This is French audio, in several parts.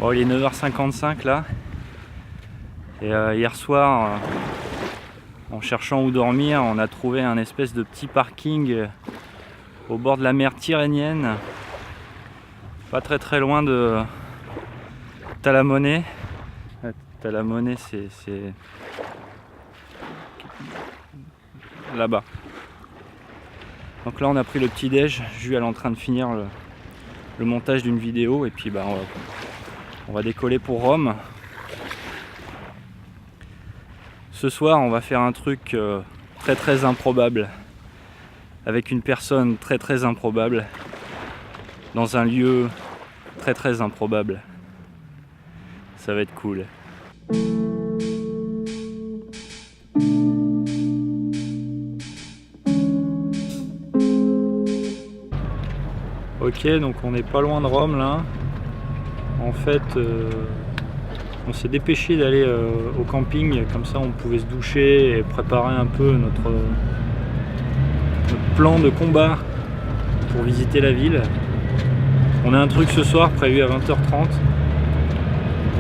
Bon, il est 9h55 là. Et hier soir, en cherchant où dormir, on a trouvé un espèce de petit parking au bord de la mer Tyrrhénienne, pas très loin de Talamone. Talamone, c'est là-bas. Donc là, on a pris le petit déj. Jules est en train de finir le montage d'une vidéo et puis bah, on va décoller pour Rome. Ce soir, on va faire un truc très improbable avec une personne très improbable dans un lieu très improbable. Ça va être cool. Ok, donc on n'est pas loin de Rome là. En fait, on s'est dépêché d'aller au camping, comme ça on pouvait se doucher et préparer un peu notre plan de combat pour visiter la ville. On a un truc ce soir prévu à 20h30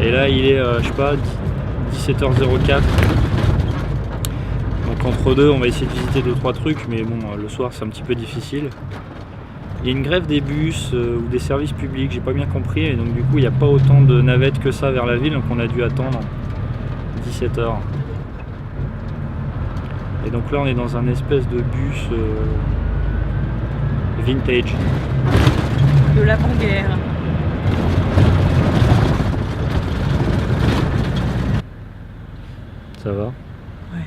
et là il est, je sais pas, 17h04. Donc entre deux on va essayer de visiter 2-3 trucs, mais bon, le soir c'est un petit peu difficile. Il y a une grève des bus ou des services publics, j'ai pas bien compris, et donc du coup il n'y a pas autant de navettes que ça vers la ville, donc on a dû attendre 17h. Et donc là on est dans un espèce de bus vintage. De l'avant-guerre. Ça va? Ouais.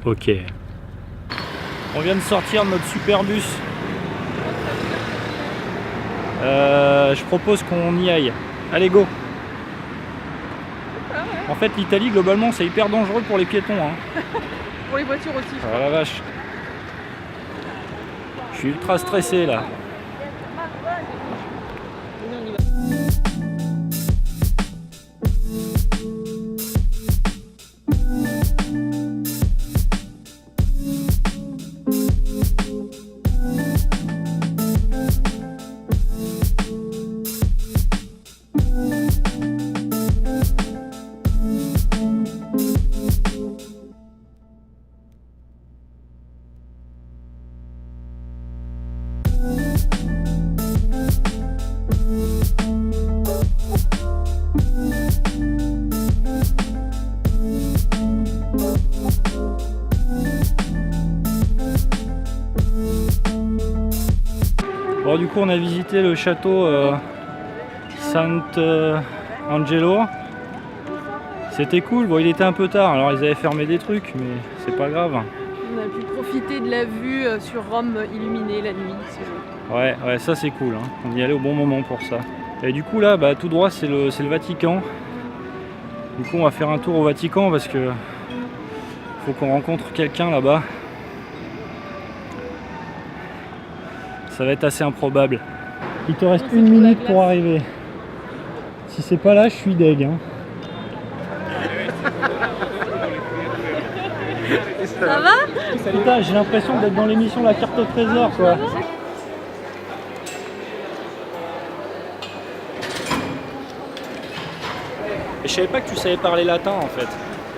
Ok. On vient de sortir de notre super bus. Je propose qu'on y aille. Allez, go! En fait, l'Italie, globalement, c'est hyper dangereux pour les piétons. Hein. Pour les voitures aussi. Ah la vache. Je suis ultra stressé là. Bon, du coup on a visité le château Sant'Angelo. C'était cool, bon il était un peu tard, alors ils avaient fermé des trucs, mais c'est pas grave. On a pu profiter de la vue sur Rome illuminée la nuit. Ouais, ça c'est cool, hein. On y allait au bon moment pour ça. Et du coup là, bah, tout droit c'est le Vatican. Du coup on va faire un tour au Vatican parce que faut qu'on rencontre quelqu'un là-bas. Ça va être assez improbable. Il te reste une minute pour arriver. Si c'est pas là, je suis deg. Hein. Ça va? Putain, j'ai l'impression d'être dans l'émission La Carte au Trésor, quoi. Et je savais pas que tu savais parler latin en fait.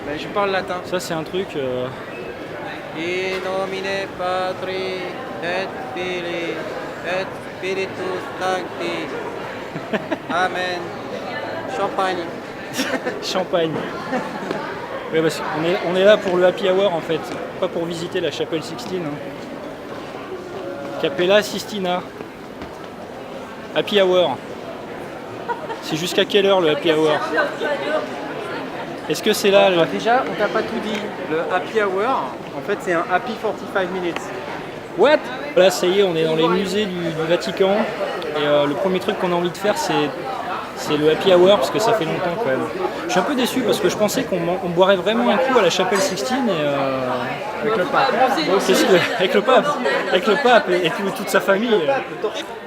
Ben, je parle latin. Ça c'est un truc... In nomine Patri et Filii et Spiritus Sancti. Amen. Champagne. Champagne. Oui, parce qu'on est là pour le happy hour en fait, pas pour visiter la chapelle Sixtine. Hein. Capella Sistina. Happy hour. C'est jusqu'à quelle heure le happy hour? Est-ce que c'est là le... Déjà, on t'a pas tout dit. Le happy hour, en fait, c'est un happy 45 minutes. What? Voilà, ça y est, on est dans les musées du Vatican. Et le premier truc qu'on a envie de faire, c'est le happy hour, parce que ça fait longtemps quand même. Je suis un peu déçu parce que je pensais qu'on boirait vraiment un coup à la chapelle Sixtine et Avec le pape. avec le pape et toute sa famille.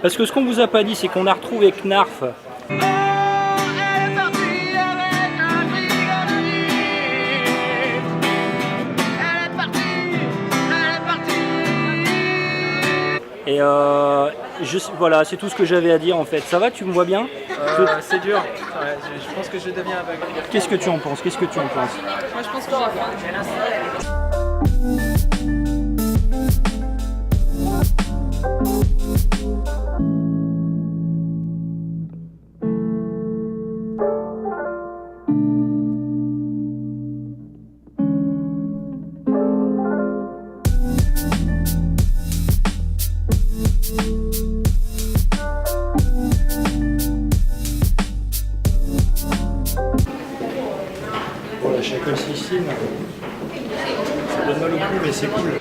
Parce que ce qu'on vous a pas dit, c'est qu'on a retrouvé Knarf. Et Voilà, c'est tout ce que j'avais à dire en fait. Ça va, tu me vois bien? C'est dur. Ouais, je pense que je deviens aveugle. Qu'est-ce que tu en penses? Moi, je pense que j'ai faim. La Chapelle Sixtine, ça donne mal au cou mais c'est cool.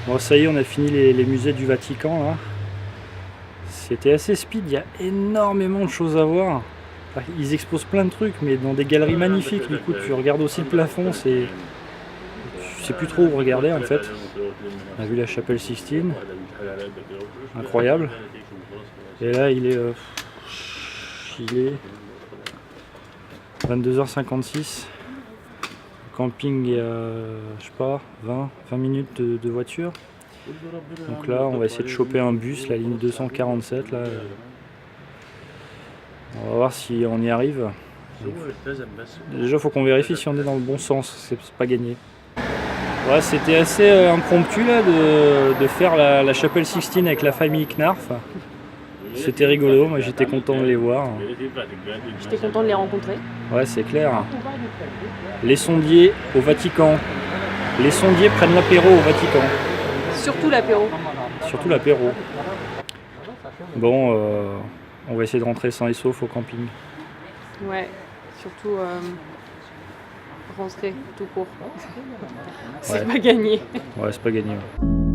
Bon ça y est, on a fini les musées du Vatican là. C'était assez speed, il y a énormément de choses à voir. Enfin, ils exposent plein de trucs mais dans des galeries magnifiques, du coup tu regardes aussi le plafond, tu sais plus trop où regarder en fait. On a vu la Chapelle Sixtine, incroyable. Et là il est 22h56. Camping, il y a, je sais pas, 20 minutes de voiture. Donc là, on va essayer de choper un bus, la ligne 247. Là. On va voir si on y arrive. Déjà, il faut qu'on vérifie si on est dans le bon sens. C'est pas gagné. Ouais, c'était assez impromptu là, de faire la Chapelle Sixtine avec la famille Knarf. C'était rigolo, moi j'étais content de les voir. J'étais content de les rencontrer. Ouais, c'est clair. Les sondiers au Vatican. Les sondiers prennent l'apéro au Vatican. Surtout l'apéro. Surtout l'apéro. Bon, on va essayer de rentrer sain et sauf au camping. Ouais, surtout rentrer tout court. C'est Ouais. pas gagné. Ouais, c'est pas gagné. Ouais.